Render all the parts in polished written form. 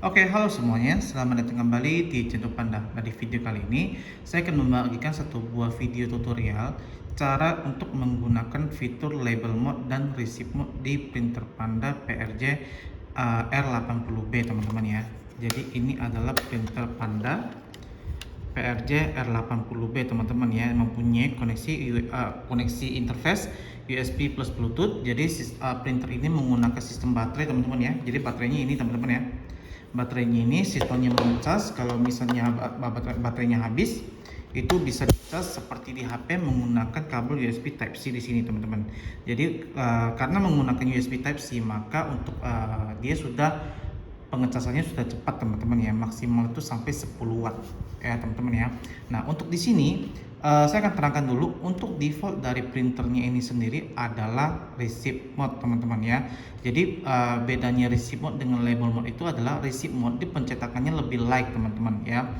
Oke, halo semuanya. Selamat datang kembali di channel Panda. Nah, di video kali ini saya akan membagikan satu buah video tutorial cara untuk menggunakan fitur label mode dan receipt mode di printer Panda PRJ R80B, teman-teman ya. Jadi ini adalah printer Panda PRJ R80B, teman-teman ya, mempunyai koneksi interface USB plus Bluetooth. Jadi printer ini menggunakan sistem baterai, teman-teman ya. Jadi baterainya ini, teman-teman ya. Baterainya ini sistemnya mengecas. Kalau misalnya baterainya habis, itu bisa dicas seperti di HP menggunakan kabel USB Type C di sini, teman-teman. Jadi karena menggunakan USB Type C, maka untuk dia sudah pengecasannya sudah cepat, teman-teman ya. Maksimal itu sampai 10 watt ya, teman-teman ya. Nah, untuk di sini saya akan terangkan dulu. Untuk default dari printernya ini sendiri adalah receipt mode, teman-teman ya. Jadi bedanya receipt mode dengan label mode itu adalah receipt mode di pencetakannya lebih light, teman-teman ya.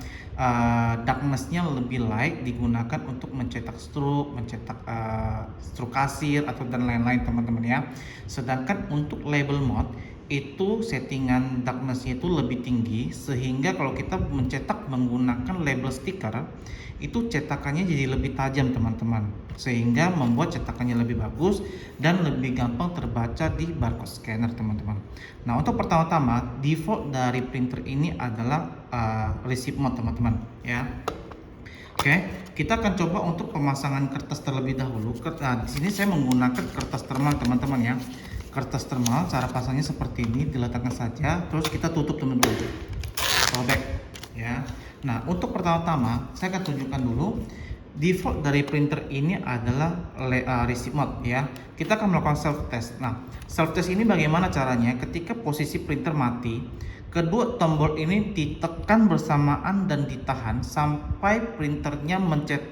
Darkness-nya lebih light, digunakan untuk mencetak struk, mencetak struk kasir atau dan lain-lain, teman-teman ya. Sedangkan untuk label mode itu settingan darkness-nya itu lebih tinggi, sehingga kalau kita mencetak menggunakan label stiker itu cetakannya jadi lebih tajam, teman-teman, sehingga membuat cetakannya lebih bagus dan lebih gampang terbaca di barcode scanner, teman-teman. Nah, untuk pertama-tama default dari printer ini adalah receipt mode, teman-teman ya. Oke, kita akan coba untuk pemasangan kertas terlebih dahulu. Nah, di sini saya menggunakan kertas thermal, teman-teman ya. Kertas thermal, cara pasangnya seperti ini, diletakkan saja, terus kita tutup, teman-teman. Robek ya. Nah, untuk pertama-tama saya akan tunjukkan dulu default dari printer ini adalah receipt mode ya. Kita akan melakukan self test. Nah, self test ini bagaimana caranya? Ketika posisi printer mati, kedua tombol ini ditekan bersamaan dan ditahan sampai printernya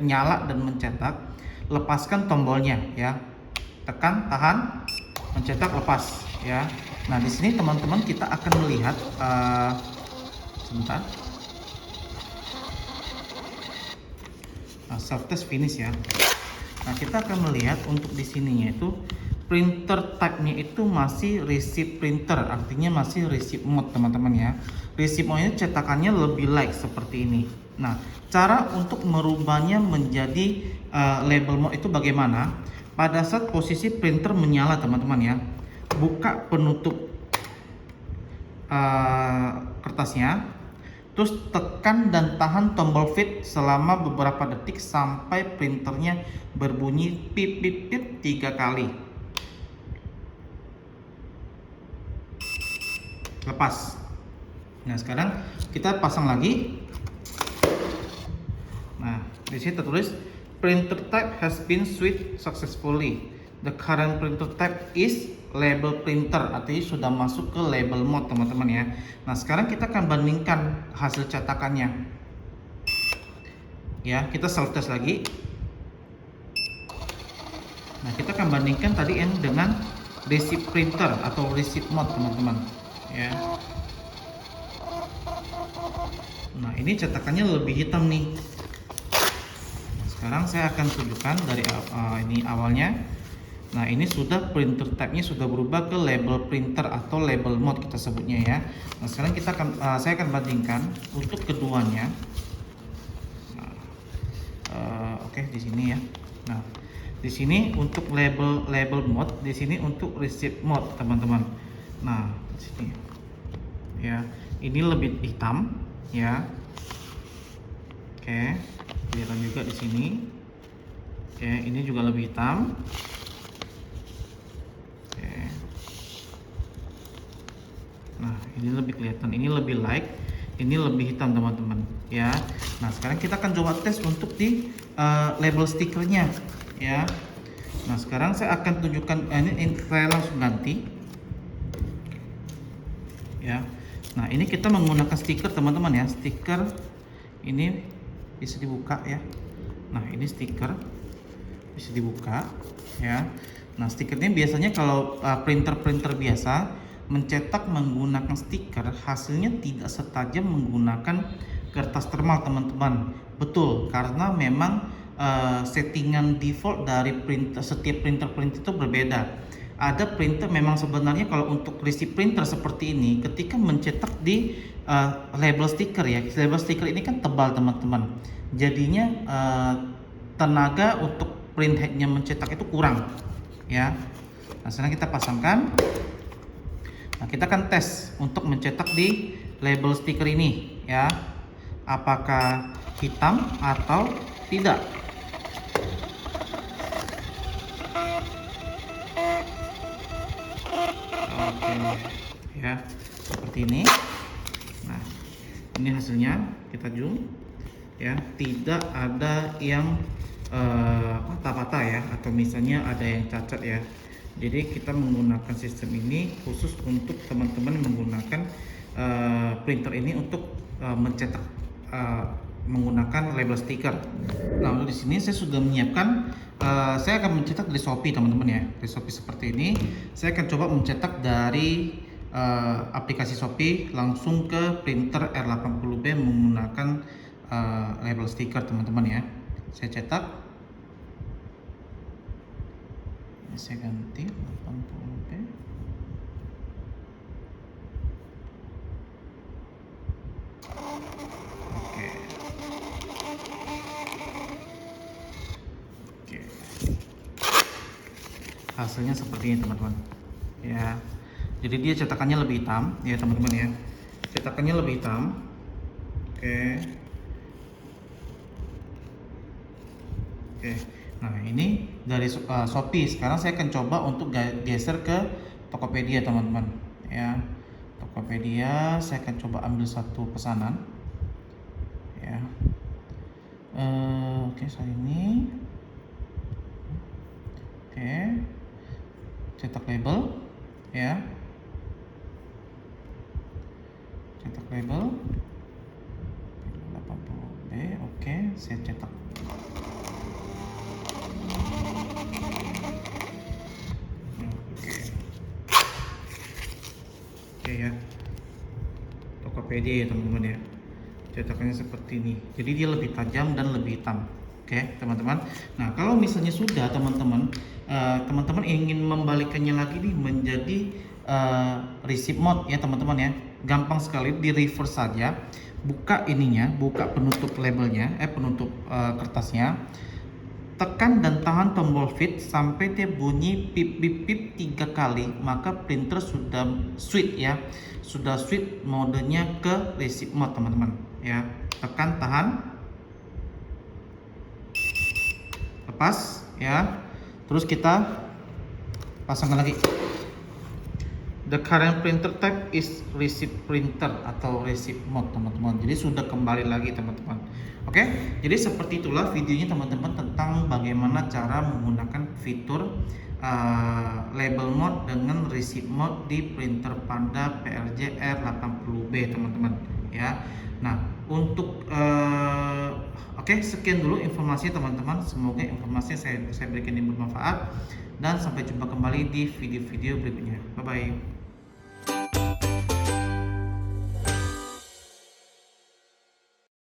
nyala dan mencetak. Lepaskan tombolnya ya. Tekan, tahan, mencetak, lepas ya. Nah, di sini teman-teman kita akan melihat sebentar. Nah, self test finish ya. Nah, kita akan melihat untuk di sininya itu printer type-nya itu masih receipt printer, artinya masih receipt mode, teman-teman ya. Receipt mode ini cetakannya lebih light seperti ini. Nah, cara untuk merubahnya menjadi label mode itu bagaimana? Pada saat posisi printer menyala, teman-teman ya, buka penutup kertasnya, terus tekan dan tahan tombol feed selama beberapa detik sampai printernya berbunyi pip pip pip 3 kali. Lepas. Nah, sekarang kita pasang lagi. Nah, di sini tertulis printer type has been switched successfully. The current printer type is label printer, artinya sudah masuk ke label mode, teman-teman ya. Nah, sekarang kita akan bandingkan hasil cetakannya. Ya, kita self test lagi. Nah, kita akan bandingkan tadi dengan receipt printer atau receipt mode, teman-teman ya. Nah, ini cetakannya lebih hitam nih. Sekarang saya akan tunjukkan dari ini awalnya. Nah, ini sudah printer type-nya sudah berubah ke label printer atau label mode kita sebutnya ya. Nah, sekarang saya akan bandingkan untuk keduanya. Nah, oke, di sini ya. Nah, di sini untuk label mode, di sini untuk receipt mode, teman-teman. Nah, di sini ya, ini lebih hitam ya. Oke, kelihatan juga di sini. Oke, ini juga lebih hitam. Oke. Nah, ini lebih kelihatan, ini lebih light, ini lebih hitam, teman-teman ya. Nah, sekarang kita akan coba tes untuk di label stikernya ya. Nah, sekarang saya akan tunjukkan ini saya langsung ganti ya. Nah, ini kita menggunakan stiker, teman-teman ya. Stiker ini bisa dibuka ya. Nah, ini stiker bisa dibuka ya. Nah, stikernya biasanya kalau printer biasa mencetak menggunakan stiker, hasilnya tidak setajam menggunakan kertas thermal, teman-teman. Betul, karena memang settingan default dari setiap printer itu berbeda. ada printer memang sebenarnya kalau untuk receipt printer seperti ini ketika mencetak di label stiker ya, label stiker ini kan tebal teman-teman, jadinya tenaga untuk print headnya mencetak itu kurang ya. Nah sekarang kita pasangkan. Nah kita akan tes untuk mencetak di label stiker ini ya, apakah hitam atau tidak. Oke ya, seperti ini. Nah ini hasilnya, kita zoom ya, tidak ada yang patah-patah ya, atau misalnya ada yang cacat ya. Jadi kita menggunakan sistem ini khusus untuk teman-teman menggunakan printer ini untuk mencetak menggunakan label stiker. Nah, di sini saya sudah menyiapkan, saya akan mencetak dari Shopee teman-teman ya, dari Shopee seperti ini. Saya akan coba mencetak dari aplikasi Shopee langsung ke printer R80B menggunakan label stiker teman-teman ya. Saya cetak, ini saya ganti 80B. Oke. Oke. Hasilnya seperti ini teman-teman ya. Jadi dia cetakannya lebih hitam ya teman-teman ya, cetakannya lebih hitam. Oke. Oke, nah ini dari Shopee. Sekarang saya akan coba untuk geser ke Tokopedia teman-teman ya. Tokopedia saya akan coba ambil satu pesanan ya. Oke, saya ini oke, cetak label ya, cetak label 80B. Oke, saya cetak. Oke ya, Tokopedia ya teman-teman ya, cetakannya seperti ini, jadi dia lebih tajam dan lebih hitam. Oke teman-teman, nah kalau misalnya sudah teman-teman teman-teman ingin membalikannya lagi nih menjadi receipt mode ya teman-teman ya, gampang sekali, di reverse saja. Buka ininya, buka penutup labelnya, penutup kertasnya, tekan dan tahan tombol fit sampai dia bunyi pip pip pip 3 kali, maka printer sudah switch ya, sudah switch modenya ke receipt mode teman-teman ya. Tekan, tahan, lepas ya, terus kita pasangkan lagi. The current printer type is receipt printer atau receipt mode teman-teman. Jadi sudah kembali lagi teman-teman. Oke, jadi seperti itulah videonya teman-teman tentang bagaimana cara menggunakan fitur label mode dengan receipt mode di printer Panda PRJ R80B teman-teman ya. Nah untuk oke, sekian dulu informasinya teman-teman. Semoga informasi saya berikan ini bermanfaat, dan sampai jumpa kembali di video-video berikutnya. Bye bye.